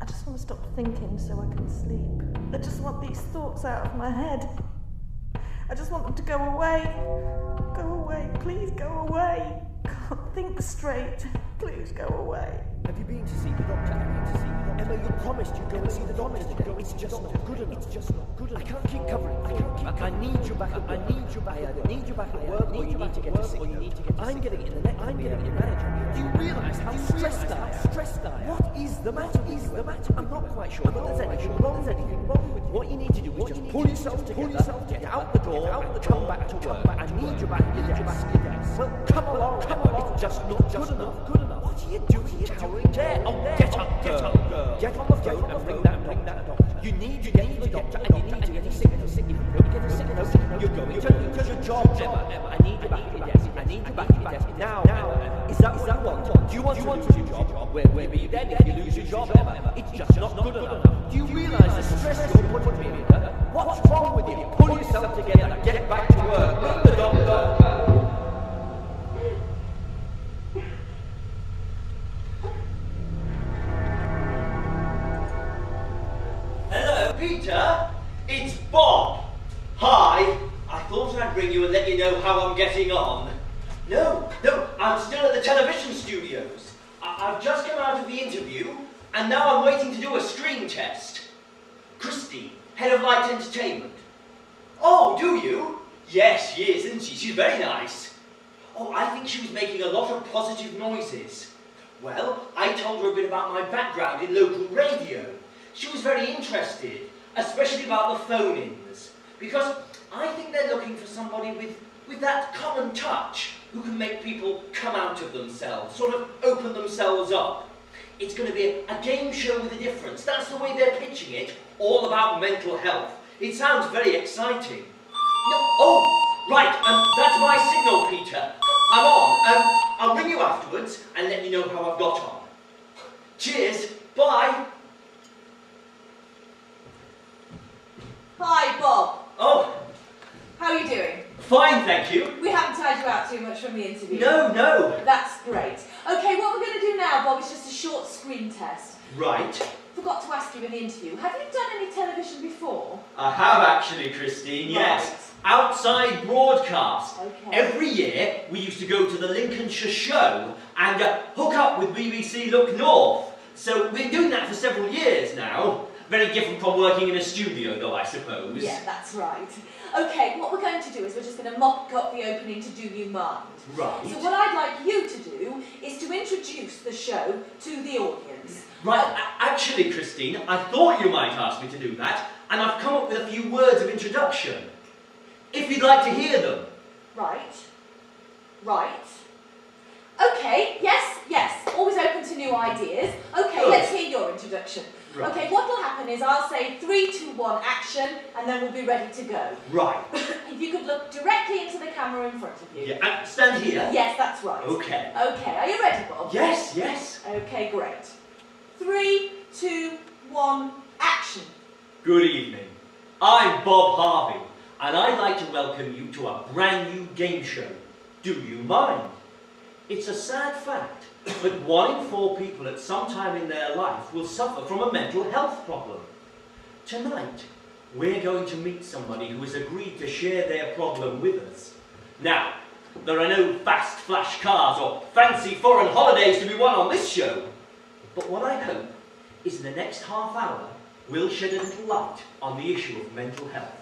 just want to stop thinking so I can sleep. I just want these thoughts out of my head. I just want them to go away. Go away, please go away. Can't think straight. Please go away. Have you been to see the doctor? Emma, you promised you'd go and see the doctor. It's just not good enough. It's just not good enough. I can't keep covering for you. I need you back. I need you back. I need you back at work, or you need to get a sick note. I'm getting in the neck. I'm getting your manager. Do you realise how stressed I am? What is the matter? I'm not quite sure, but there's anything wrong with you. What you need to do is just pull yourself together, get out the door, and come back to work. I need you back at your desk. Well, come along. It's just not good enough. What are you doing cowering there? Oh, get up, girl. Get on the phone and ring that doctor. You need to get to the doctor, and you need to get a sick note. If you don't get a sick note, you're going to your job, Emma. I need you back at your desk. I need you back at your desk now, Emma. Is that what you want? Do you want to lose your job? Where will you be then if you lose your job, Emma? It's just not good enough. Do you realise the stress you're putting me under? What's wrong with you? Pull yourself together. Get back to work. Ring the doctor. Peter, it's Bob. Hi. I thought I'd ring you and let you know how I'm getting on. No, I'm still at the television studios. I've just come out of the interview, and now I'm waiting to do a screen test. Christy, head of light entertainment. Oh, do you? Yes, she is, isn't she? She's very nice. Oh, I think she was making a lot of positive noises. Well, I told her a bit about my background in local radio. She was very interested, especially about the phone-ins, because I think they're looking for somebody with that common touch who can make people come out of themselves, sort of open themselves up. It's going to be a game show with a difference. That's the way they're pitching it, all about mental health. It sounds very exciting. No, oh, right, that's my signal, Peter. I'm on. I'll ring you afterwards and let you know how I've got on. Cheers, bye. Hi, Bob. Oh. How are you doing? Fine, thank you. We haven't tired you out too much from the interview. No. That's great. Okay, what we're going to do now, Bob, is just a short screen test. Right. Forgot to ask you in the interview, have you done any television before? I have actually, Christine, yes. Right. Outside broadcast. Okay. Every year we used to go to the Lincolnshire show and hook up with BBC Look North. So we've been doing that for several years now. Very different from working in a studio, though, I suppose. Yeah, that's right. Okay, what we're going to do is we're just going to mock up the opening to Do You Mind? Right. So what I'd like you to do is to introduce the show to the audience. Right, actually, Christine, I thought you might ask me to do that, and I've come up with a few words of introduction. If you'd like to hear them. Right. Okay, yes, always open to new ideas. Okay, Good. Let's hear your introduction. Right. Okay, what will happen is I'll say 3, 2, 1, action, and then we'll be ready to go. Right. If you could look directly into the camera in front of you. Yeah, and stand here. Yes, that's right. Okay. Okay, are you ready, Bob? Yes. Okay, great. 3, 2, 1, action. Good evening. I'm Bob Harvey, and I'd like to welcome you to a brand new game show. Do you mind? It's a sad fact, but 1 in 4 people at some time in their life will suffer from a mental health problem. Tonight, we're going to meet somebody who has agreed to share their problem with us. Now, there are no fast flash cars or fancy foreign holidays to be won on this show. But what I hope is in the next half hour, we'll shed a little light on the issue of mental health.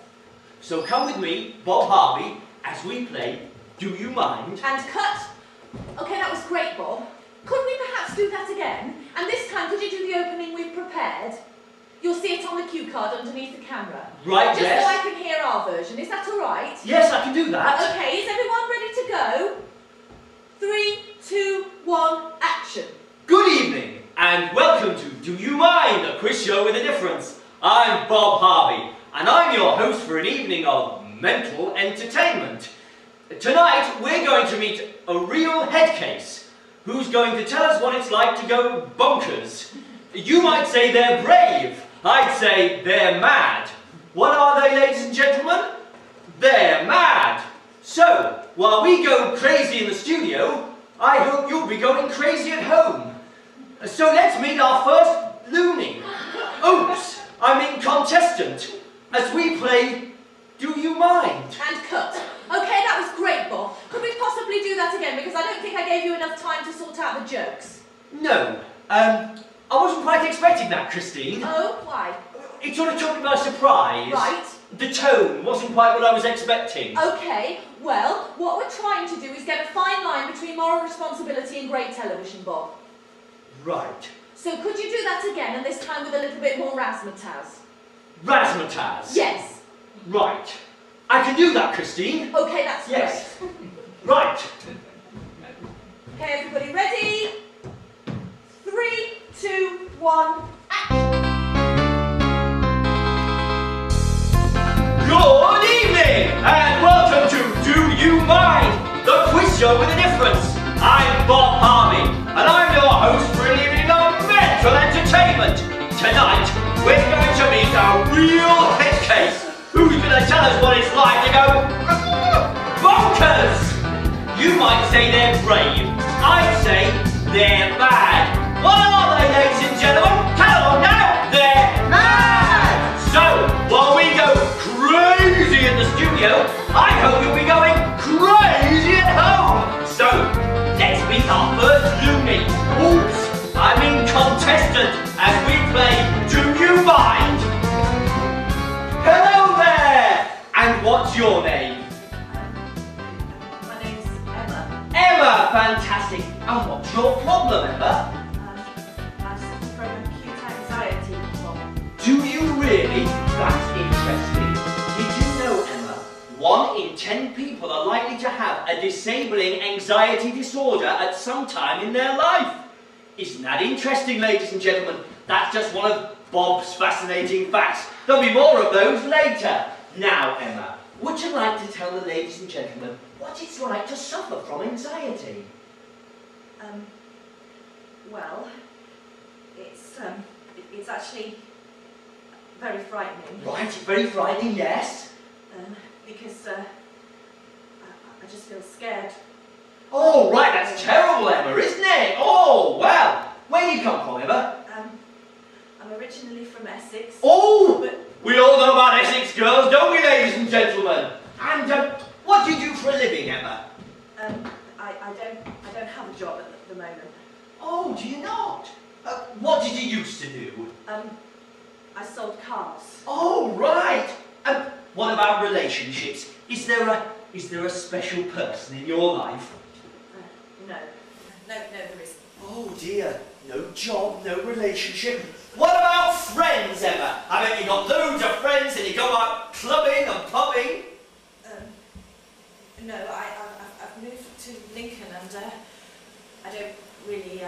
So come with me, Bob Harvey, as we play Do You Mind? And cut. Okay, that was great, Bob. Could we perhaps do that again? And this time, could you do the opening we've prepared? You'll see it on the cue card underneath the camera. Right, Just yes. so I can hear our version. Is that all right? Yes, I can do that. Okay, is everyone ready to go? 3, 2, 1, action. Good evening, and welcome to Do You Mind, a quiz show with a difference. I'm Bob Harvey, and I'm your host for an evening of mental entertainment. Tonight, we're going to meet a real head case who's going to tell us what it's like to go bonkers. You might say they're brave. I'd say they're mad. What are they, ladies and gentlemen? They're mad. So, while we go crazy in the studio, I hope you'll be going crazy at home. So let's meet our first loony. contestant as we play Do You Mind? And cut. Okay, that was great, Bob. Could we possibly do that again? Because I don't think I gave you enough time to sort out the jokes. No. I wasn't quite expecting that, Christine. Oh, why? It sort of took me by surprise. Right. The tone wasn't quite what I was expecting. Okay, well, what we're trying to do is get a fine line between moral responsibility and great television, Bob. Right. So could you do that again, and this time with a little bit more razzmatazz? Razzmatazz? Yes. Right. I can do that, Christine. Okay, that's yes. great. Right. Okay, everybody ready? 3, 2, 1, action! Good evening, and welcome to Do You Mind? The quiz show with a difference. I'm Bob Harvey, and I'm your host for an evening of mental entertainment. Tonight, we're going to meet a real head case. Who's going to tell us what it's like to go bonkers? You might say they're brave. I'd say they're bad. What are they, ladies and gentlemen? Tell them now. They're mad. So, while we go crazy in the studio, I hope you'll be going crazy at home. So, let's meet our first loony. Oops, I mean contestant, as we play Do You Mind? Hello there! And what's your name? My name's Emma. Emma, fantastic. And what's your problem, Emma? I suffer from acute anxiety, Bob. Do you really? That's interesting. Did you know, Emma, 1 in 10 people are likely to have a disabling anxiety disorder at some time in their life? Isn't that interesting, ladies and gentlemen? That's just one of Bob's fascinating facts. There'll be more of those later. Now, Emma, would you like to tell the ladies and gentlemen what it's like to suffer from anxiety? Well, it's actually very frightening. Right, very frightening, yes. Because I just feel scared. Oh, right, that's terrible, Emma, isn't it? Oh, well. Where do you come from, Emma? I'm originally from Essex. Oh, but we all know about Essex girls, don't we, ladies and gentlemen? And what do you do for a living, Emma? I don't have a job at the moment. Oh, do you not? What did you used to do? I sold cars. Oh, right. What about relationships? Is there a special person in your life? No, there isn't. Oh dear, no job, no relationship. What about friends, Emma? I bet you got loads of friends and you go out clubbing and pubbing. No, I've moved to Lincoln and I don't really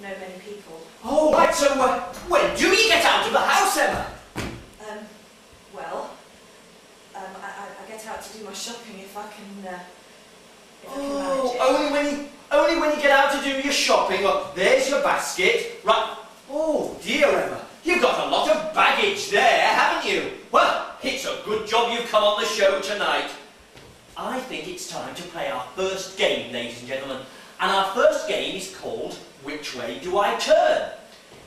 know many people. Oh, right, so when do you get out of the house, Emma? Well, I get out to do my shopping if I can manage it. Only when you get out to do your shopping. Well, there's your basket. Right. Oh, dear, Emma. You've got a lot of baggage there, haven't you? Well, it's a good job you've come on the show tonight. I think it's time to play our first game, ladies and gentlemen. And our first game is called Which Way Do I Turn?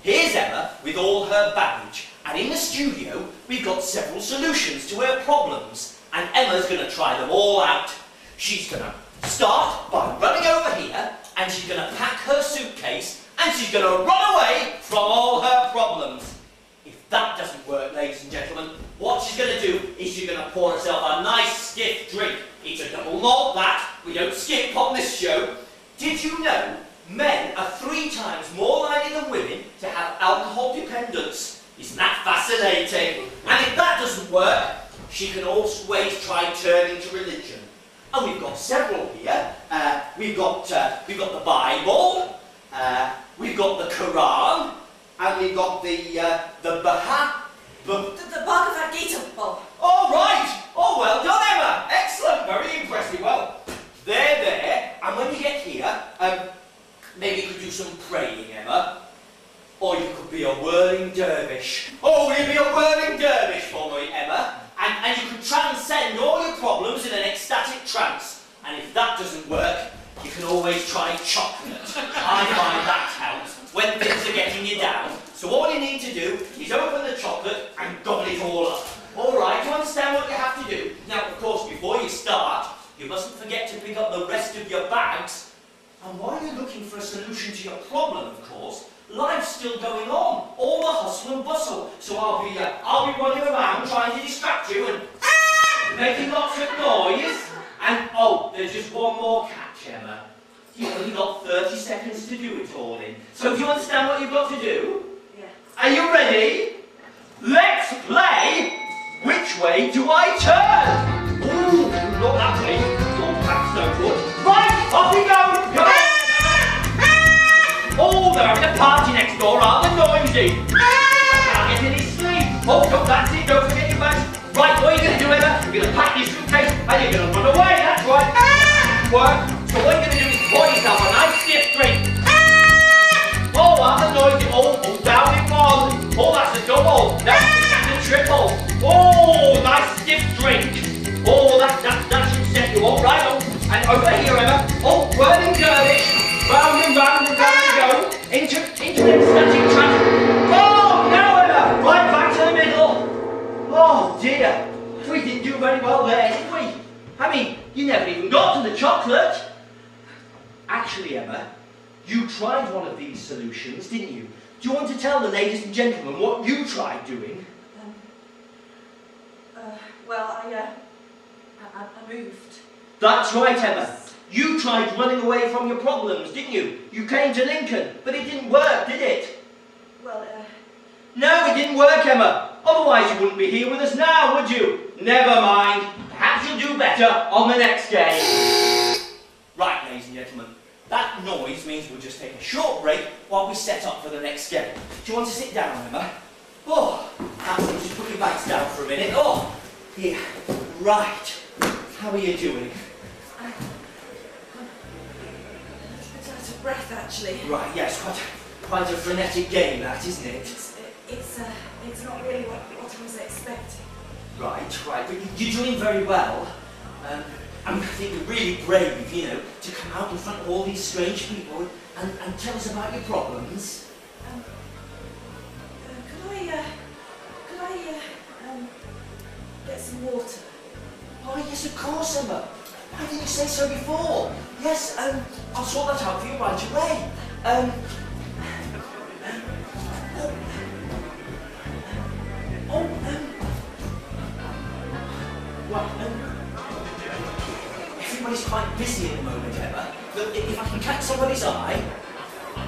Here's Emma with all her baggage. And in the studio, we've got several solutions to her problems. And Emma's going to try them all out. She's going to start by running over here, and she's going to pack her suitcase, and she's going to run away from all her problems. If that doesn't work, ladies and gentlemen, what she's going to do is she's going to pour herself a nice stiff drink. It's a double malt, that. We don't skip on this show. Did you know men are 3 times more likely than women to have alcohol dependence? Isn't that fascinating? And if that doesn't work, she can always try turning to religion. And we've got several here. We've got the Bible, we've got the Quran, and we've got the Bhagavad Gita, Bob. All right. Oh, well done, Emma. Excellent. Very impressive. Well, they're there. And when you get here, maybe you could do some praying, Emma. Or you could be a whirling dervish. Oh, will you be a whirling dervish for me, Emma? And you could transcend all your problems in an ecstatic trance. And if that doesn't work, you can always try chocolate. I find that helps when things are getting you down. So all you need to do is open the chocolate and gobble it all up. looking for a solution to your problem, of course. Life's still going on, all the hustle and bustle. So I'll be running around trying to distract you and making lots of noise. And oh, there's just one more catch, Emma. You've only got 30 seconds to do it all in. So do you understand what you've got to do? Yeah. Are you ready? Let's play Which Way Do I Turn? Ooh, not that way. Oh, that's no good. Right, off we go! Come on! Oh, they're having a party next door, aren't they noisy? I can't get any sleep. Oh, come, that's it, don't forget your bags. Right, what are you going to do, Emma? You're going to pack your suitcase and you're going to run away, that's right. Work. So what you're going to do is pour yourself a nice stiff drink. Oh, that's a noisy. Oh, down in one. Oh, that's a double. That's a triple. Oh, nice stiff drink. Oh, that should set you up, right? Oh, and over here, Emma. Oh, whirling dervish. Round and round and round we go. Into an ecstatic trance. Oh, now, Emma. Right back to the middle. Oh, dear. We didn't do very well there, did we? I mean, you never even got to the chocolate. Actually, Emma, you tried one of these solutions, didn't you? Do you want to tell the ladies and gentlemen what you tried doing? Well, I moved. That's right, Emma. You tried running away from your problems, didn't you? You came to Lincoln, but it didn't work, did it? Well, No, it didn't work, Emma. Otherwise you wouldn't be here with us now, would you? Never mind. Perhaps you'll do better on the next game. Right, ladies and gentlemen. That noise means we'll just take a short break while we set up for the next game. Do you want to sit down, Emma? Oh, that's it. Just put your bags down for a minute. Oh, here. Right. How are you doing? I'm a bit out of breath, actually. Right, yes. Quite a frenetic game, that, isn't it? It's not really what I was expecting. Right. But you're doing very well. I think you're really brave, you know, to come out in front of all these strange people and tell us about your problems. Could I get some water? Oh, yes, of course, Emma. Why didn't you say so before? Yes, I'll sort that out for you right away. Everybody's quite busy at the moment, Emma. But if I can catch somebody's eye,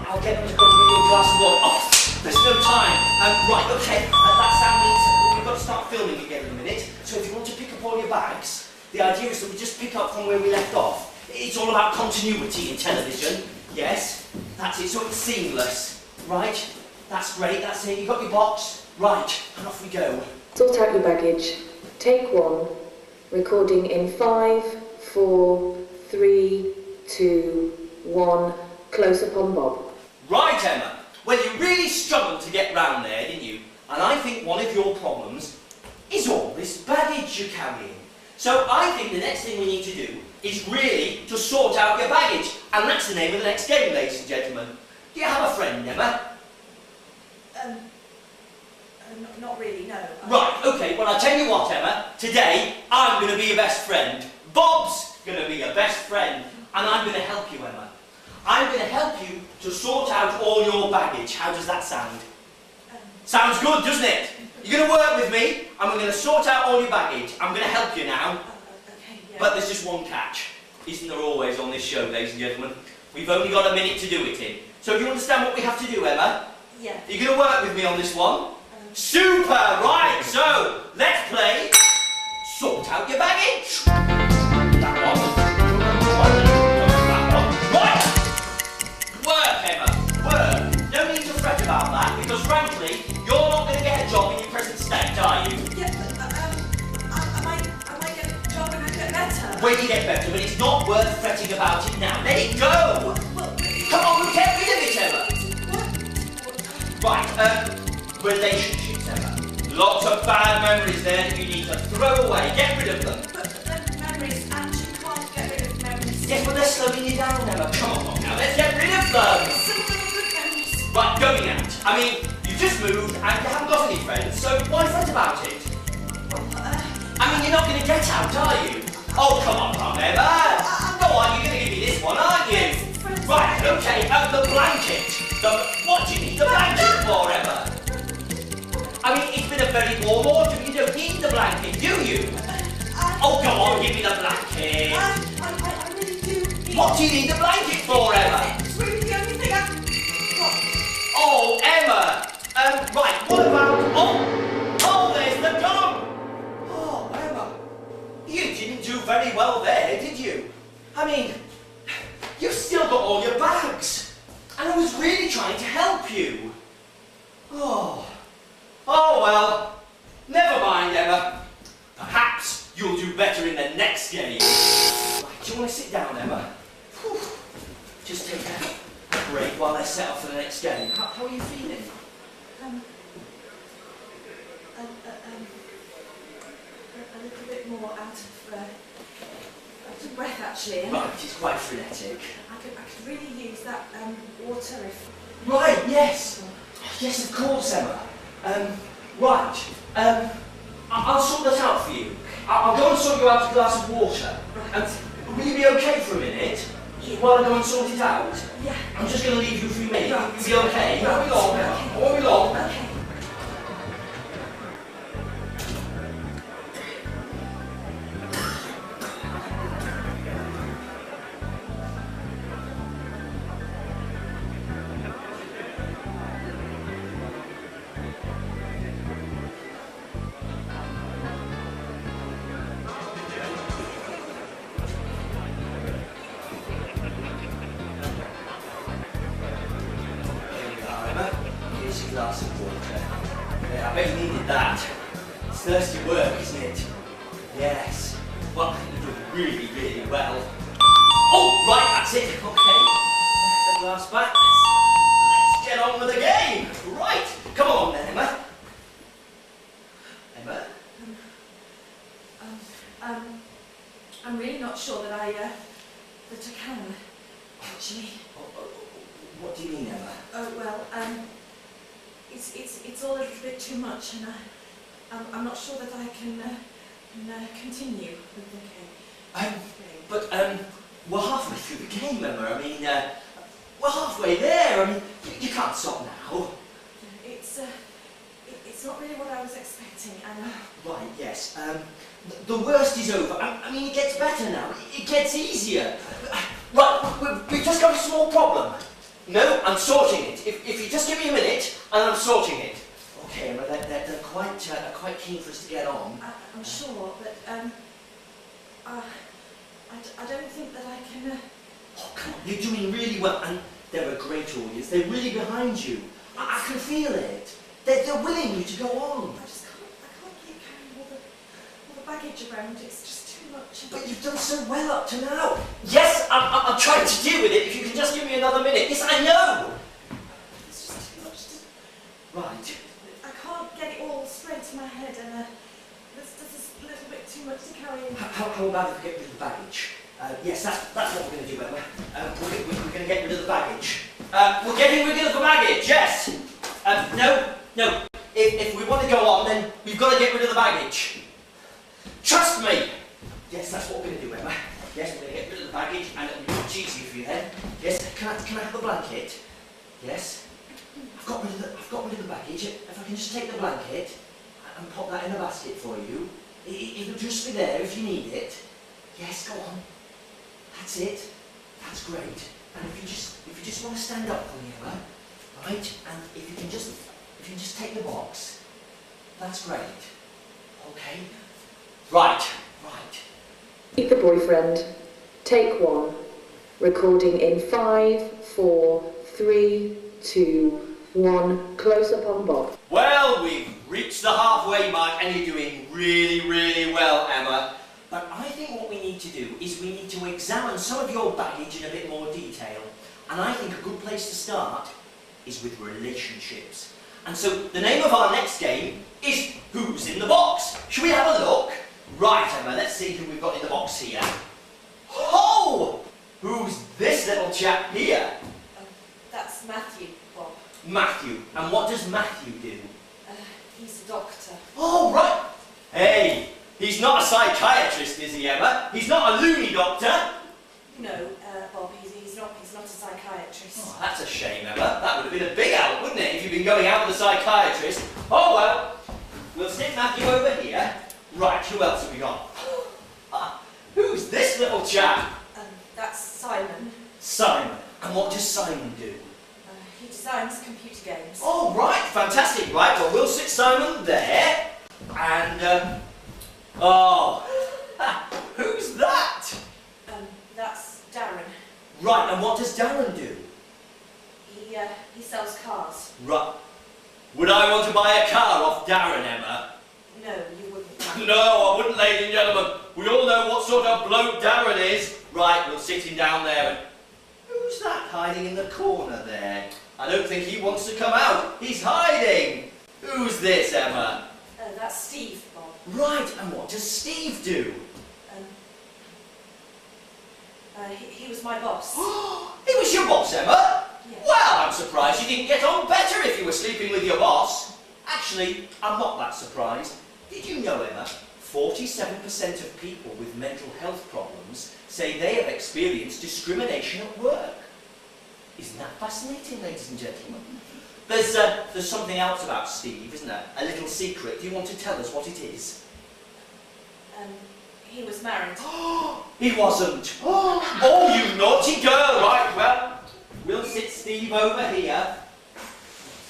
I'll get them to go and bring you a glass of water. Oh, there's no time. Right, okay. That sound means we've got to start filming again in a minute. So if you want to pick up all your bags, the idea is that we just pick up from where we left off. It's all about continuity in television. Yes, that's it. So it's seamless. Right? That's great. That's it. You got your box? Right. And off we go. Sort out your baggage. Take 1. Recording in 5, 4, 3, 2, 1. Close up on Bob. Right, Emma. Well, you really struggled to get round there, didn't you? And I think one of your problems is all this baggage you're carrying. So I think the next thing we need to do is really to sort out your baggage. And that's the name of the next game, ladies and gentlemen. Do you have a friend, Emma? Not really, no. Right, okay, well I'll tell you what, Emma. Today, I'm going to be your best friend. Bob's going to be your best friend. And I'm going to help you, Emma. I'm going to help you to sort out all your baggage. How does that sound? Sounds good, doesn't it? You're going to work with me, and we're going to sort out all your baggage. I'm going to help you now. Okay, yeah. But there's just one catch. Isn't there always on this show, ladies and gentlemen? We've only got a minute to do it in. So do you understand what we have to do, Emma? Yeah. Are you going to work with me on this one? Super! Right, so let's play Sort Out Your Baggage. That one. That one. Right! Work, Emma. Work. No need to fret about that, because frankly, you're not going to get a job in your present state, are you? Yeah, but I might get a job when I get better. When you get better, but it's not worth fretting about it now. Let it go! Come on, we'll get rid of it, Emma. Right, relationships, Emma. Lots of bad memories there that you need to throw away. Get rid of them. But memories, and you can't get rid of memories. Yes, but they're slowing you down, Emma. Come on now, let's get rid of them. Some of them are good memories. Right, going out. I mean, you just moved and you haven't got any friends, so why fret about it? I mean, you're not going to get out, are you? Oh, come on, Emma. Go on, you're going to give me this one, aren't you? Friends Right, okay, the blanket. What do you need the blanket for, Emma? I mean, it's been a very warm autumn. You don't need the blanket, do you? Oh, go on, give me the blanket. I really do need... What do you need the blanket for, Emma? It's really the only thing I've got. Oh, Emma. Right, what about... Oh, there's the dog. Oh, Emma. You didn't do very well there, did you? I mean, you've still got all your bags. And I was really trying to help you. Oh well. Never mind, Emma. Perhaps you'll do better in the next game. Right, do you want to sit down, Emma? Whew. Just take a break while I set up for the next game. How are you feeling? A little bit more out of breath, actually. Right, it's quite frenetic. I could really use that water if... Right, yes. Yes, of course, Emma. Right. I'll sort that out for you. I'll go and sort you out a glass of water. Will you be okay for a minute? While I go and sort it out? Yeah. I'm just going to leave you for a minute. Right. You'll be okay? Won't be long. Okay. Won't be long. Okay. Glass of water. Yeah, I bet you needed that. It's thirsty work, isn't it? Yes. Well, you did really, really well. Oh, right, that's it. Okay. The glass back. Let's get on with the game. Right. Come on then, Emma. Emma? I'm really not sure that I can, actually. What do you mean, Emma? Oh, well, it's all a little bit too much, and I'm not sure that I can continue with the game. But we're halfway through the game, Emma. I mean, we're halfway there. I mean, you can't stop now. It's not really what I was expecting, and... Right, yes. The worst is over. I mean, it gets better now. It gets easier. Right, we've just got a small problem. No, I'm sorting it. If you just give me a minute, and I'm sorting it. Okay, Emma, they're quite keen for us to get on. I'm sure, but I don't think that I can... Oh, come on, you're doing really well, and they're a great audience. They're really behind you. I can feel it. They're willing you to go on. I can't keep carrying all the baggage around. It's just too much. But you've done so well up to now. Yes, I'm trying to deal with it. If you can just give me another minute. Yes, I know. It's just too much to... Right. I can't get it all straight in my head, and this is a little bit too much to carry in. How about if we get rid of the baggage? Yes, that's what we're going to do, Emma. We're going to get rid of the baggage. We're getting rid of the baggage, yes. No. If we want to go on, then we've got to get rid of the baggage. Trust me. Yes, that's what we're going to do, Emma. Yes, we're going to get rid of the baggage, and it'll be much easier for you then. Yes, can I have the blanket? Yes. I've got rid of the baggage. If I can just take the blanket and pop that in a basket for you, it'll just be there if you need it. Yes, go on. That's it. That's great. And if you just want to stand up for me, Emma, right? And if you can just take the box, that's great. Okay. Right. Meet the boyfriend. Take 1. Recording in 5, 4, 3, 2, 1. Close up on Bob. Well, we've reached the halfway mark, and you're doing really, really well, Emma. But I think what we need to do is we need to examine some of your baggage in a bit more detail. And I think a good place to start is with relationships. And so the name of our next game is Who's in the Box? Shall we have a look? Right, Emma, let's see who we've got in the box here. Oh! Who's this little chap here? That's Matthew, Bob. Matthew. And what does Matthew do? He's a doctor. Oh, right. Hey, he's not a psychiatrist, is he, Emma? He's not a loony doctor. No, Bob, he's not a psychiatrist. that's a shame, Emma. That would have been a big help, wouldn't it, if you'd been going out with a psychiatrist? Oh, well, we'll stick Matthew over here. Right, who else have we got? Who's this little chap? That's Simon. Simon. And what does Simon do? He designs computer games. Oh, right, fantastic. Right, well, we'll sit Simon there. And, who's that? That's Darren. Right, and what does Darren do? He sells cars. Right. Would I want to buy a car off Darren, Emma? No, you wouldn't. No, I wouldn't, ladies and gentlemen. We all know what sort of bloke Darren is. Right, we'll sit him down there and... Who's that hiding in the corner there? I don't think he wants to come out. He's hiding. Who's this, Emma? That's Steve, Bob. Right, and what does Steve do? He was my boss. He was your boss, Emma? Yeah. Well, I'm surprised you didn't get on better if you were sleeping with your boss. Actually, I'm not that surprised. Did you know, Emma, 47% of people with mental health problems say they have experienced discrimination at work? Isn't that fascinating, ladies and gentlemen? There's something else about Steve, isn't there? A little secret. Do you want to tell us what it is? He was married. He wasn't. Oh, you naughty girl. Right, well, we'll sit Steve over here.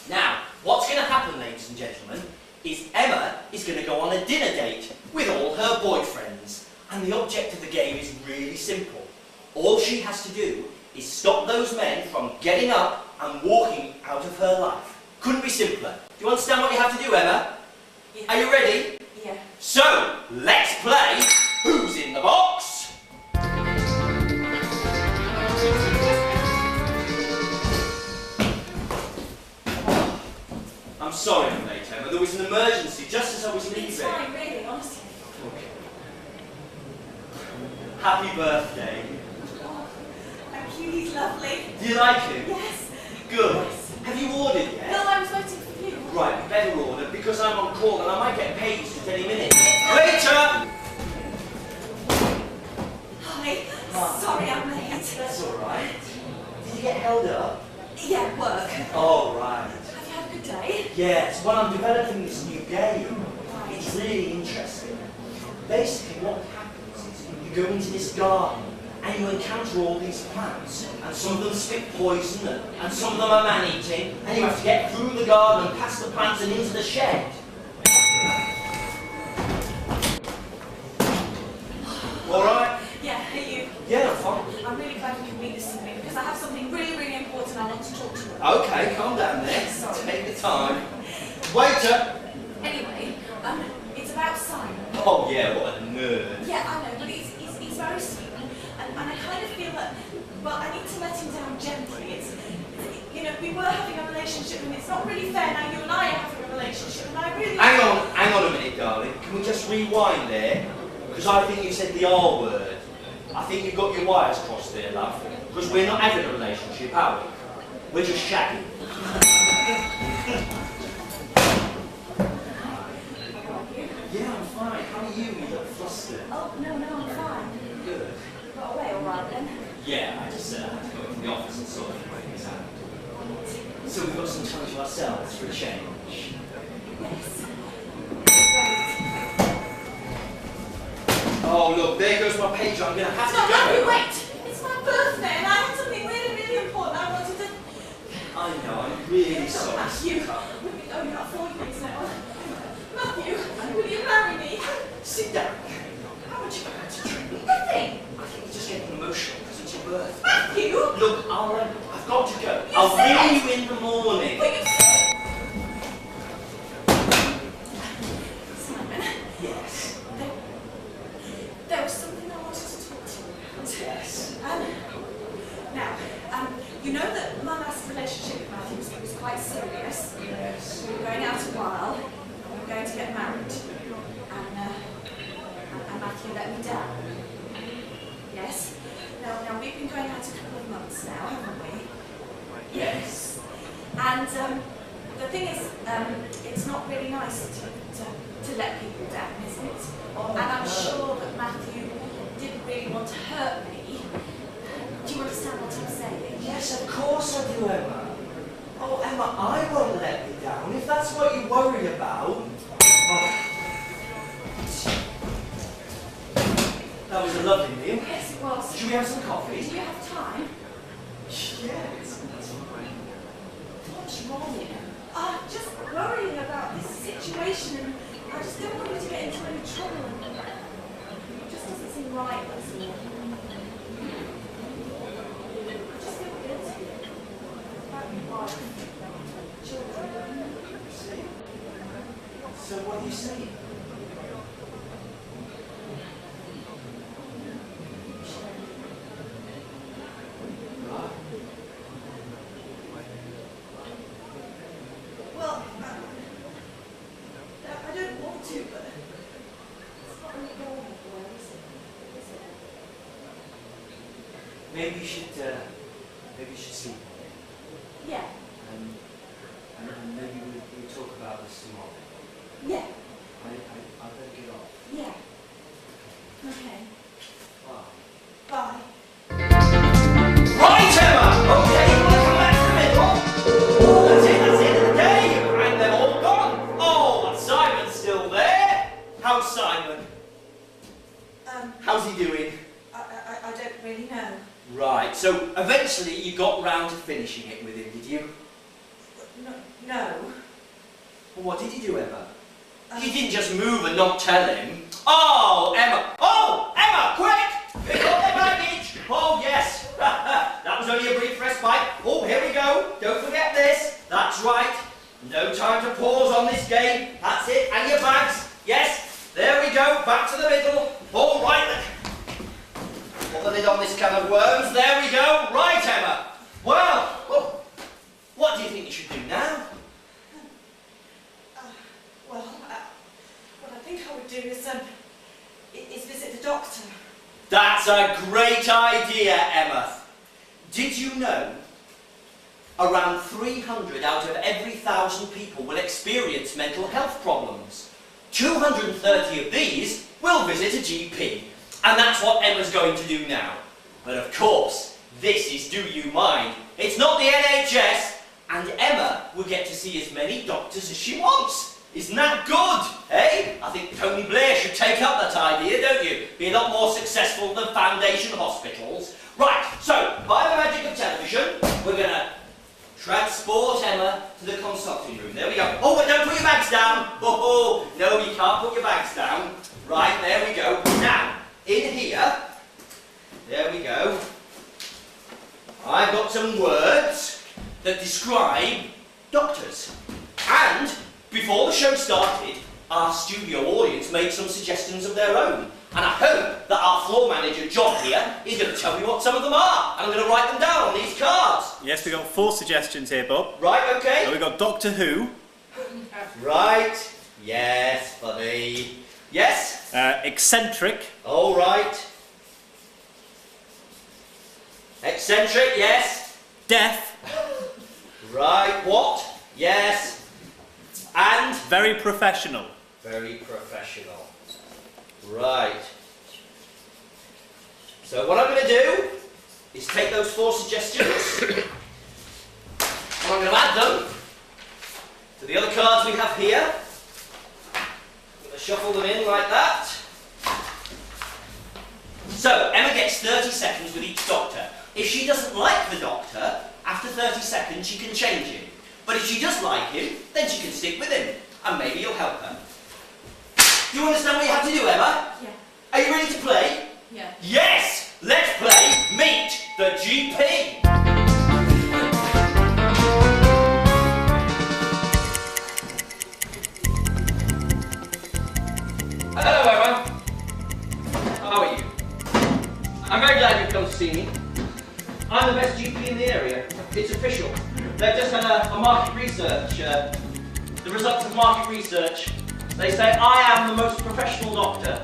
Now, what's going to happen, ladies and gentlemen, is Emma is going to go on a dinner date with all her boyfriends. And the object of the game is really simple. All she has to do is stop those men from getting up and walking out of her life. Couldn't be simpler. Do you understand what you have to do, Emma? Yeah. Are you ready? Yeah. So, let's play Who's in the Box? I'm sorry I'm late, Emma. There was an emergency just as I was leaving. It's fine, really, honestly. Okay. Happy birthday. Thank you, he's lovely. Do you like him? Yes. Good. Yes. Have you ordered yet? No, I was waiting for you. Right, better order because I'm on call and I might get paid just any minute. Waiter! Hi. Sorry I'm late. That's alright. Did you get held up? Yeah, work. Oh, right. Have you had a good day? Yes, well, I'm developing this new game. Right. It's really interesting. Basically, what happens is you go into this garden and you encounter all these plants, and some of them spit poison, and some of them are man-eating, and you have to get through the garden, past the plants, and into the shed. All right? Yeah, are you? Yeah, I'm fine. I'm really glad we can meet this evening because I have something really, really important I want to talk to you about. Okay, calm down there. Sorry. Take the time. Waiter! Anyway, it's about Simon. Oh yeah, what a nerd. Yeah, I know, but he's very sweet, and I kind of feel that, well, I need to let him down gently. It's you know, we were having a relationship, and it's not really fair now you and I are having a relationship, and I really... Hang on a minute, darling. Can we just rewind there? Because I think you said the R word. I think you've got your wires crossed there, love. Because we're not having a relationship, are we? We're just shagging. Yeah, I'm fine. How are you? You look flustered. Oh, no, I'm fine. Good. You got away all right then? Yeah, I just had to go into the office and sort of things out. So we've got some time to ourselves for a change. Yes. Oh, look, there goes my page. I'm going to have No, to go. wait! It's my birthday, and I had something really, really important I wanted to... I know, I'm really sorry. Matthew, we've been going out 4 years now. Matthew, will you marry me? Sit down. How much have you had to drink? Nothing. I think you're just getting emotional because it's your birthday. Matthew! Look, I've got to go. You I'll said- ring you in the morning. But you said... Simon, Yes. there was something I wanted to talk to you about. Yes. Now, you know that my last relationship with Matthew was quite serious. Yes. We were going out a while, and we were going to get married. And Matthew let me down. Yes? Now we've been going out a couple of months now, haven't we? Yes. And the thing is, it's not really nice to let people down, is it? Oh, and I'm no. sure that Matthew didn't really want to hurt me. Do you understand what I'm saying? Yes, of course I do, Emma. Oh, Emma, I won't let you down. If that's what you're worried about... That was a lovely meal. Yes, it was. Should we have some coffee? Do you have time? Yes, that's fine. What's wrong here? I'm just worrying about this situation and I just don't want you to get into any trouble and it just doesn't seem right, that's all. I just feel guilty about my wife, children. See? So what are you saying? Well, I don't want to, but it's not really going anywhere, is it? Maybe you should sleep. Yeah, And maybe we'll talk about this tomorrow. yeah, I better get off. yeah. Okay, Bye. bye. Right, Emma! Okay, you want to come back to the middle? Oh, that's the end of the day! And they're all gone! Oh, but Simon's still there! How's Simon? How's he doing? I don't really know. Right, so eventually you got round to finishing it with him, did you? No. Well, what did you do, Emma? You didn't just move and not tell him. Oh, Emma! Oh, Emma, quick! Pick up the baggage! Oh, yes! That was only a brief respite. Oh, here we go. Don't forget this. That's right. No time to pause on this game. That's it. And your bags. Yes. There we go. Back to the middle. All right then. Put the lid on this can of worms. There we go. Right, Emma. Well, what do you think you should do now? Well, what I think I would do is visit the doctor. That's a great idea, Emma. Did you know around 300 out of every 1,000 people will experience mental health problems? 230 of these will visit a GP. And that's what Emma's going to do now. But of course, this is Do You Mind? It's not the NHS, and Emma will get to see as many doctors as she wants. Isn't that good, eh? I think Tony Blair should take up that idea, don't you? Be a lot more successful than foundation hospitals. Right, so, by the magic of television, we're going to transport Emma to the consulting room. There we go. Oh, but don't put your bags down. Oh, no, you can't put your bags down. Right, there we go. Now, in here, there we go. I've got some words that describe doctors. And before the show started, our studio audience made some suggestions of their own. And I hope that our floor manager, John, here, is going to tell me what some of them are. And I'm going to write them down on these cards. Yes, we've got 4 suggestions here, Bob. Right, okay. So we've got Doctor Who. Right. Yes, funny. Yes. Eccentric. All right. Eccentric, yes. Deaf. Right, what? Yes. And? Very professional. Very professional. Right. So what I'm going to do is take those 4 suggestions and I'm going to add them to the other cards we have here. I'm going to shuffle them in like that. So Emma gets 30 seconds with each doctor. If she doesn't like the doctor, after 30 seconds she can change him. But if she does like him, then she can stick with him. And maybe you'll help her. Do you understand what you have to do, Emma? Yeah. Are you ready to play? Yeah. Yes! Let's play Meet the GP! Hello, Emma. How are you? I'm very glad you've come to see me. I'm the best GP in the area. It's official. They've just had a market research. The results of market research. They say I am the most professional doctor.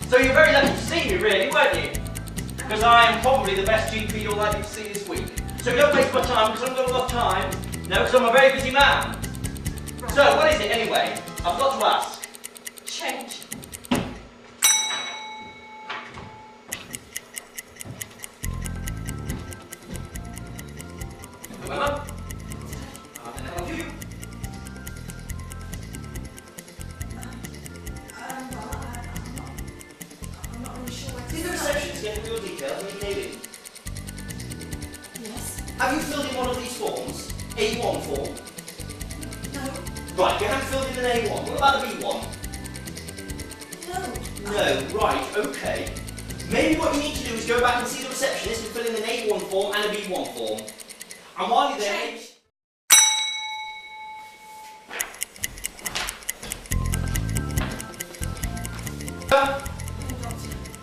So you're very lucky to see me, really, weren't you? Because I am probably the best GP you're likely to see this week. So don't waste my time, because I haven't got a lot of time. No, because I'm a very busy man. So, what is it anyway? I've got to ask. Change. details when you came in? Yes. Have you filled in one of these forms? A1 form? No. Right, you haven't filled in an A1. What about a B1? No. No, right, okay. Maybe what you need to do is go back and see the receptionist and fill in an A1 form and a B1 form. And while you're there... Change.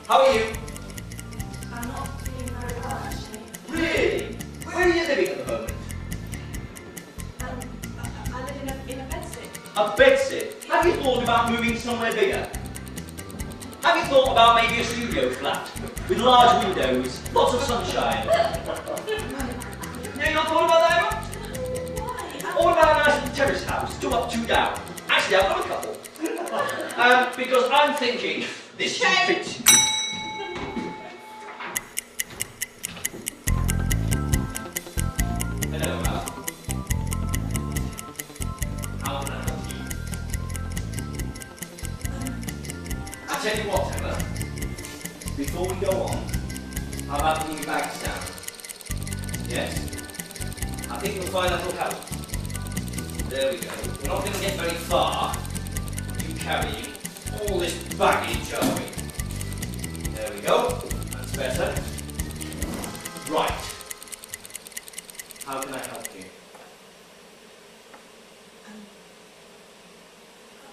How are you? I'm not feeling very well, actually. Really? Where are you living at the moment? I live in a bedsit. A bedsit? Have you thought about moving somewhere bigger? Have you thought about maybe a studio flat with large windows, lots of sunshine? No, you not thought about that, Emma? Why? Or about a nice little terrace house, 2 up, 2 down? Actually, I've got a couple. Because I'm thinking this should fit. Hello, Emma. How can I help you? I tell you what, Emma. Before we go on, how about putting your bags down? Yes? I think you'll find that will help. There we go. We're not going to get very far. You carrying all this baggage, are we? There we go. That's better. Right. How can I help you?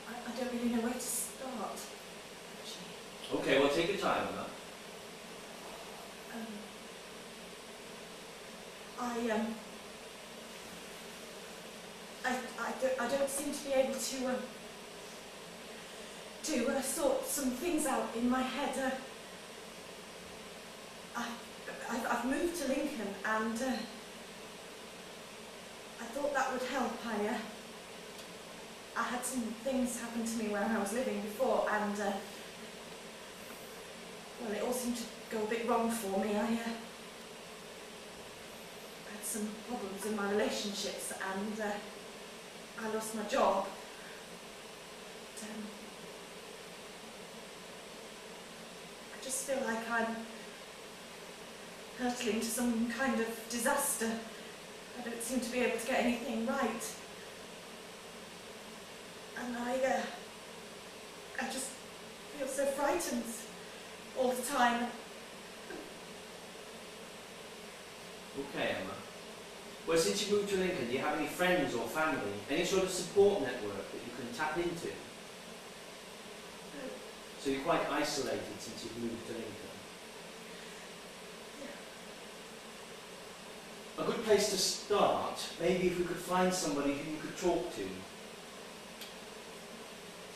I don't really know where to start, actually. Okay, well take your time, Emma. I don't seem to be able to sort some things out in my head. I've moved to Lincoln, and I thought that would help. I had some things happen to me where I was living before, and well, it all seemed to go a bit wrong for me. I had some problems in my relationships, and I lost my job. But, I just feel like I'm hurtling to some kind of disaster. I don't seem to be able to get anything right. And I just feel so frightened all the time. Okay, Emma. Well, since you moved to Lincoln, do you have any friends or family? Any sort of support network that you can tap into? So you're quite isolated since you've moved to Lincoln. A good place to start, maybe if we could find somebody who you could talk to.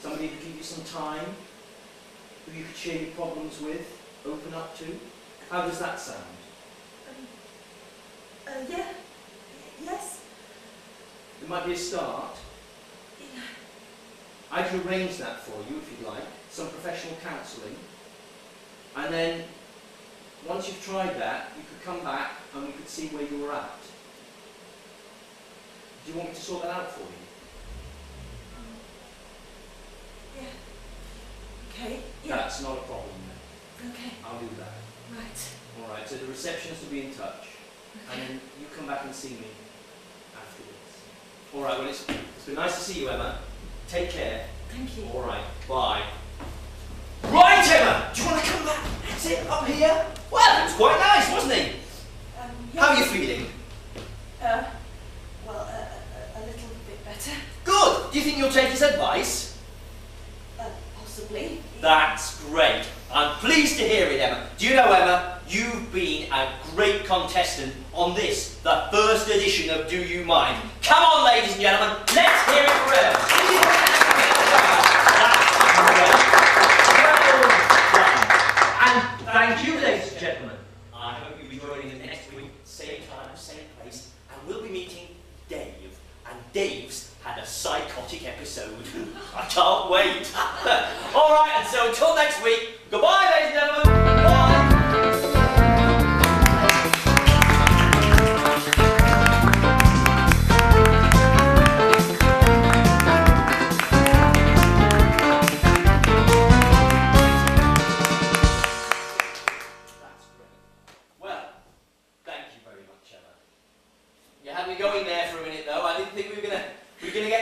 Somebody who could give you some time, who you could share your problems with, open up to. How does that sound? Yeah. Yes. It might be a start. Yeah. I can arrange that for you if you'd like, some professional counselling. And then, once you've tried that, you could come back and we could see where you were at. Do you want me to sort that out for you? Yeah. Okay. Yeah. That's not a problem then. Okay. I'll do that. Right. Alright, so the receptionist will be in touch. And Okay. then you come back and see me afterwards. Alright, well it's been nice to see you, Emma. Take care. Thank you. Alright, bye. Right, Emma! Do you want to come back? Sit up here? Well, it was quite nice, wasn't it? Yeah. How are you feeling? Well, a little bit better. Good! Do you think you'll take his advice? Possibly. That's great. I'm pleased to hear it, Emma. Do you know, Emma, you've been a great contestant on this, the first edition of Do You Mind? Come on, ladies and gentlemen, let's hear it for Emma. And thank you, ladies and gentlemen. I hope you'll be joining us next week, same time, same place, and we'll be meeting Dave. And Dave's had a psychotic episode. I can't wait. All right, and so until next week, goodbye, ladies and gentlemen. Bye. That's great.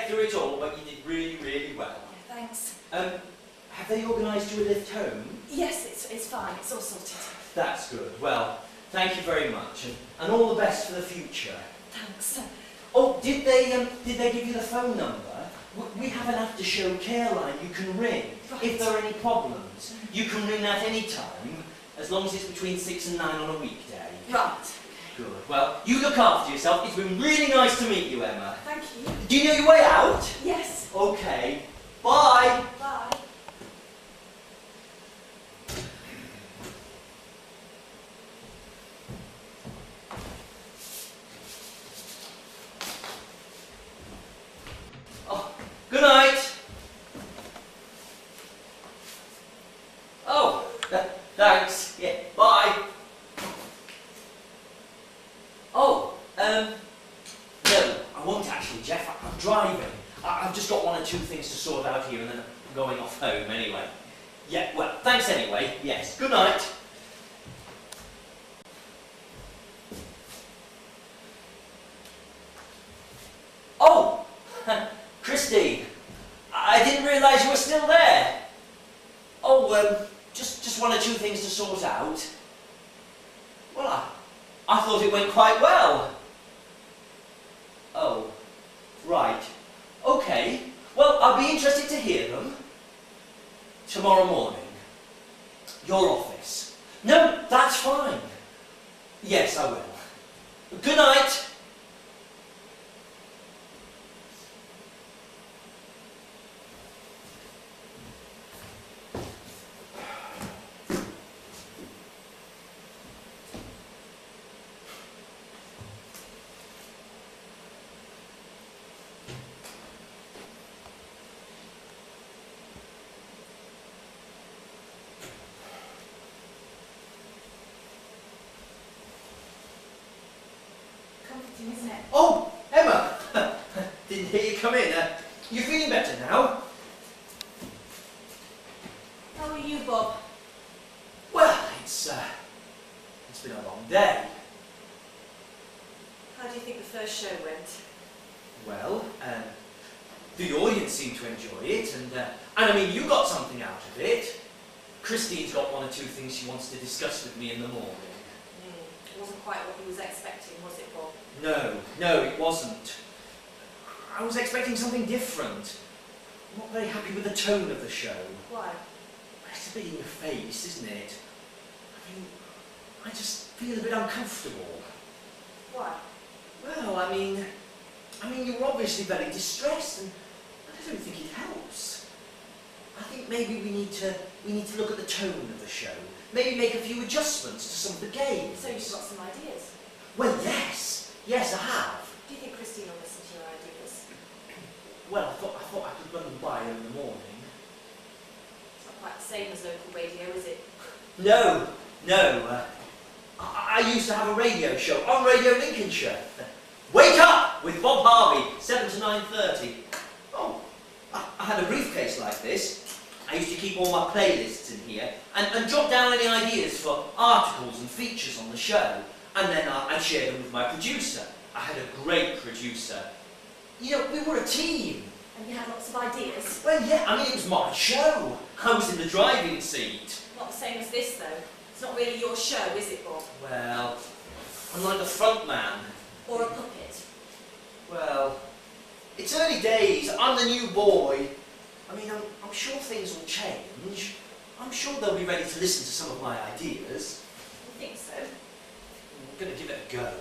get through it all, but you did really, really well. Yeah, thanks. Have they organised you a lift home? Yes, it's fine. It's all sorted. That's good. Well, thank you very much, and all the best for the future. Thanks. Oh, did they give you the phone number? We have an after-show care line you can ring if there are any problems. You can ring that any time, as long as it's between 6 and 9 on a weekday. Right. Good. Well, you look after yourself. It's been really nice to meet you, Emma. Thank you. Do you know your way out? Yes. Okay. Bye. Bye. Oh, good night. Oh, thanks. Yeah, bye. Oh, no, I won't actually, Jeff. I'm driving. I've just got 1 or 2 things to sort out here and then I'm going off home anyway. Yeah, well, thanks anyway. Yes, good night. Oh, Christine, I didn't realise you were still there. Oh, just 1 or 2 things to sort out. Well, I thought it went quite well. Oh, right. Okay. Well, I'll be interested to hear them. Tomorrow morning. Your office. No, that's fine. Yes, I will. Good night. Isn't it? Oh, Emma! Didn't hear you come in. You feeling better now? How are you, Bob? Well, it's been a long day. How do you think the first show went? Well, the audience seemed to enjoy it, and I mean, you got something out of it. Christine's got 1 or 2 things she wants to discuss with me in the morning. It wasn't quite what he was expecting, was it, Bob? No, it wasn't. I was expecting something different. I'm not very happy with the tone of the show. Why? It's a bit in your face, isn't it? I mean, I just feel a bit uncomfortable. Why? Well, I mean, you were obviously very distressed, and I don't think it helps. I think maybe we need to look at the tone of the show. Maybe make a few adjustments to some of the games. So you've got some ideas? Well, yes, I have. Do you think Christine will listen to your ideas? Well, I thought I could run them by her in the morning. It's not quite the same as local radio, is it? No. I used to have a radio show on Radio Lincolnshire. Wake Up with Bob Harvey, 7 to 9:30. Oh, I had a briefcase like this. I used to keep all my playlists in here and jot down any ideas for articles and features on the show. And then I'd share them with my producer. I had a great producer. You know, we were a team. And you had lots of ideas? Well, yeah, I mean, it was my show. I was in the driving seat. Not the same as this, though. It's not really your show, is it, Bob? Well, I'm like the front man. Or a puppet? Well, it's early days. I'm the new boy. I mean, I'm sure things will change. I'm sure they'll be ready to listen to some of my ideas. You think so? I'm going to give it a go.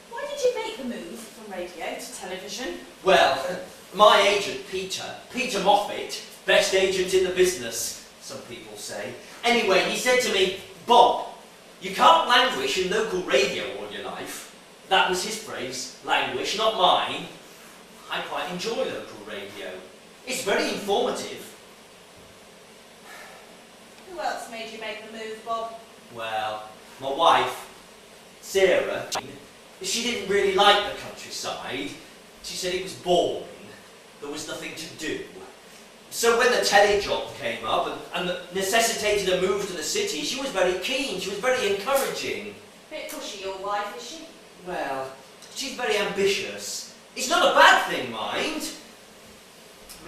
Why did you make the move from radio to television? Well, my agent, Peter Moffat, best agent in the business, some people say. Anyway, he said to me, Bob, you can't languish in local radio all your life. That was his phrase, languish, not mine. I quite enjoy local radio. It's very informative. Who else made you make the move, Bob? Well, my wife, Sarah, she didn't really like the countryside. She said it was boring. There was nothing to do. So when the telly job came up and necessitated a move to the city, she was very keen. She was very encouraging. Bit pushy, your wife, is she? Well, she's very ambitious. It's not a bad thing, mind.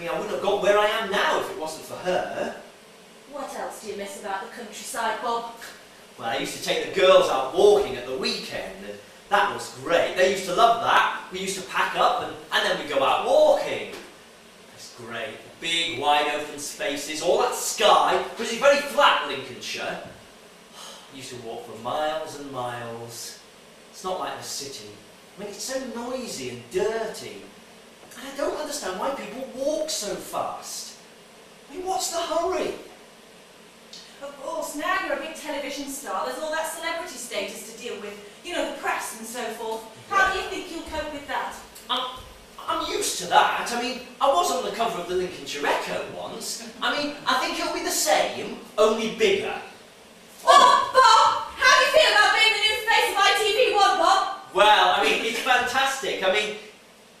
I mean, I wouldn't have got where I am now if it wasn't for her. What else do you miss about the countryside, Bob? Well, I used to take the girls out walking at the weekend, and that was great. They used to love that. We used to pack up and then we'd go out walking. It's great. Big, wide open spaces, all that sky, which is very flat, Lincolnshire. I used to walk for miles and miles. It's not like the city. I mean, it's so noisy and dirty. And I don't understand why people walk so fast. I mean, what's the hurry? Of course, now you're a big television star, there's all that celebrity status to deal with. You know, the press and so forth. How do you think you'll cope with that? I'm used to that. I mean, I was on the cover of the Lincolnshire Echo once. I mean, I think it'll be the same, only bigger. Bob! How do you feel about being the new face of ITV1, Bob? Well, I mean, it's fantastic. I mean,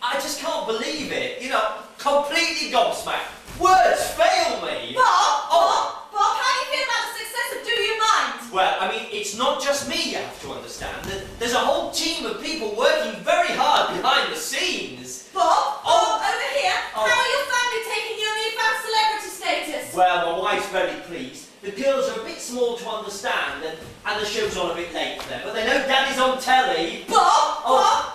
I just can't believe it. You know, completely gobsmacked. Words fail me. Bob, how do you feel about the success of Do You Mind? Well, I mean, it's not just me, you have to understand. There's a whole team of people working very hard behind the scenes. Bob, over here. How are your family taking your newfound celebrity status? Well, my wife's very pleased. The girls are a bit small to understand, and the show's on a bit late for them, but they know Daddy's on telly. Bob,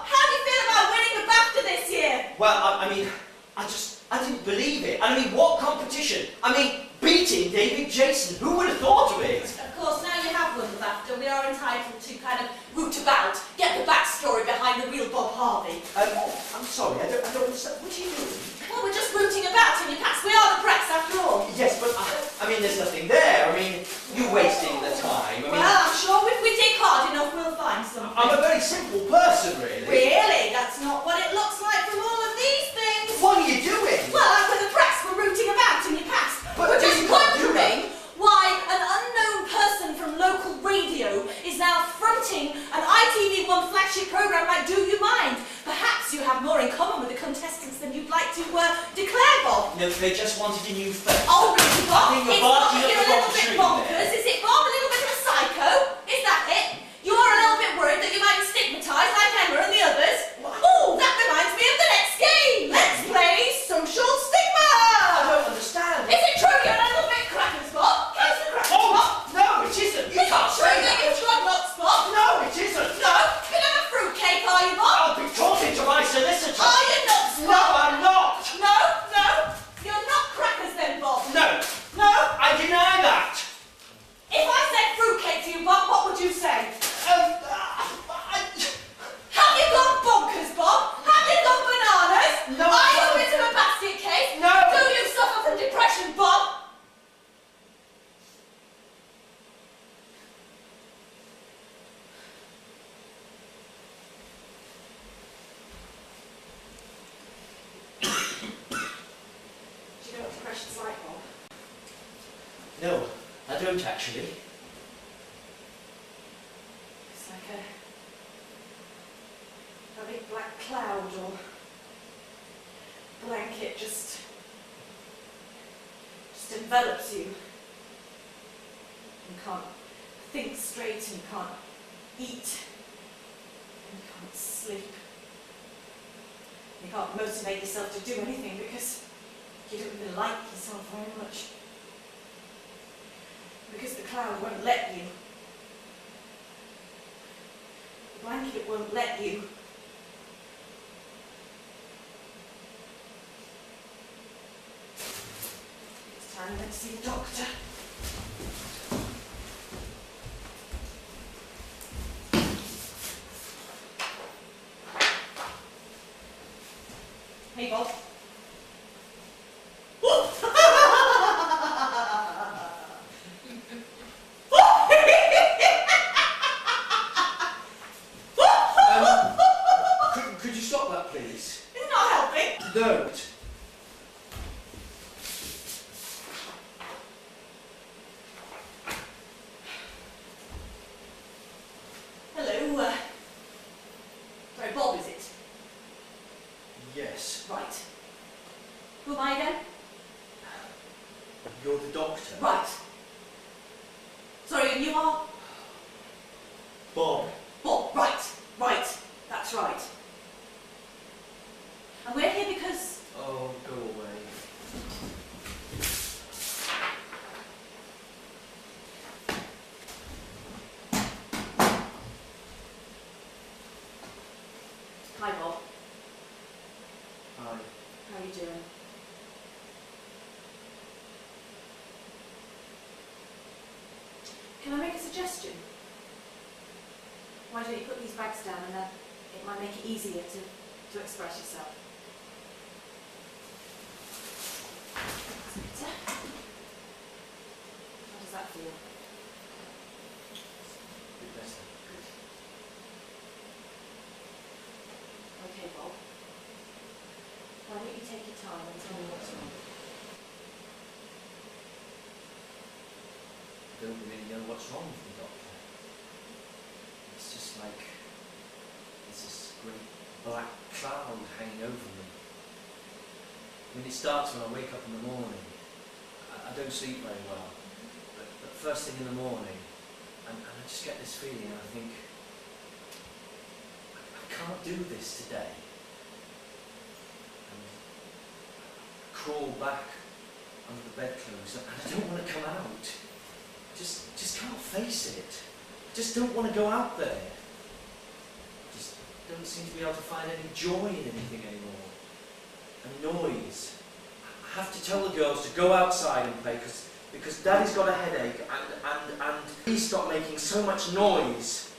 how do you feel about winning the BAFTA this year? Well, I mean, I didn't believe it. I mean, what competition? I mean, beating David Jason. Who would have thought of it? Of course, now you have won the BAFTA, we are entitled to kind of root about, get the backstory behind the real Bob Harvey. I'm sorry, I don't understand. What are you doing? Well, we're just rooting about in your past. We are the press, after all. Yes, but I mean, there's nothing there. I mean, you're wasting the time. I mean, Well, I'm sure if we dig hard enough, we'll find something. I'm a very simple person, really. Really? That's not what it looks like from all of these things. What are you doing? Well, like with the press, we're rooting about in your past. But we're just you can't do wondering why an unknown person from local radio is now fronting an ITV1 flagship programme like Do You Mind? Perhaps you have more in common with the contestants than you'd like to declare, Bob. No, they just wanted a new face. Oh, really, Bob? I think you're It's not barking that up you're a the wrong little bit tree bonkers, there. is it, Bob? A little bit of a psycho? Is that it? You're a little bit worried that you might be stigmatised like Emma and the others? Oh, that reminds me of the next game! Let's play Social Stigma! I don't understand. Is it true you're a little bit crackers, Bob? Here's the crackers, Bob. No, it isn't. You Is it can't true say that that. you've drunk lots, Bob? No, it isn't. No? Bit of a fruitcake, are you, Bob? I'll be talking to my solicitor. Are you not, No, I'm not. No? You're not crackers then, Bob? No, No? I deny that. If I said fruitcake to you, Bob, what would you say? Have you gone bonkers, Bob? Have you gone bananas? No, Are you I a bit of a basket case? No. Do you suffer from depression, Bob? Do you know what depression's like, Bob? No, I don't actually. It's like a big black cloud or blanket just envelops you. You can't think straight and you can't eat and you can't sleep. You can't motivate yourself to do anything because you don't even like yourself very much. Because the cloud won't let you. The blanket won't let you. It's time to see the doctor. Hey, Bob. Could you stop that, please? It's not helping. Don't. Hello. Sorry, Bob, is it? Yes. Right. Who am I again? You're the doctor. Right. Sorry, and you are? Bob. Bob, right. That's right. And we're here because... Oh, go away. Can I make a suggestion? Why don't you put these bags down and then it might make it easier to express yourself. That's better. How does that feel? A bit better. Good. Okay, Bob. Why don't you take your time and tell me what's wrong? I don't really know what's wrong with me, Doctor. It's just like there's this great black cloud hanging over me. I mean, it starts when I wake up in the morning. I don't sleep very well. But first thing in the morning, and I just get this feeling, and I think, I can't do this today. And I crawl back under the bedclothes, and I don't want to come out. Just can't face it. Just don't want to go out there. Just don't seem to be able to find any joy in anything anymore. And noise. I have to tell the girls to go outside and play because Daddy's got a headache and please stop making so much noise.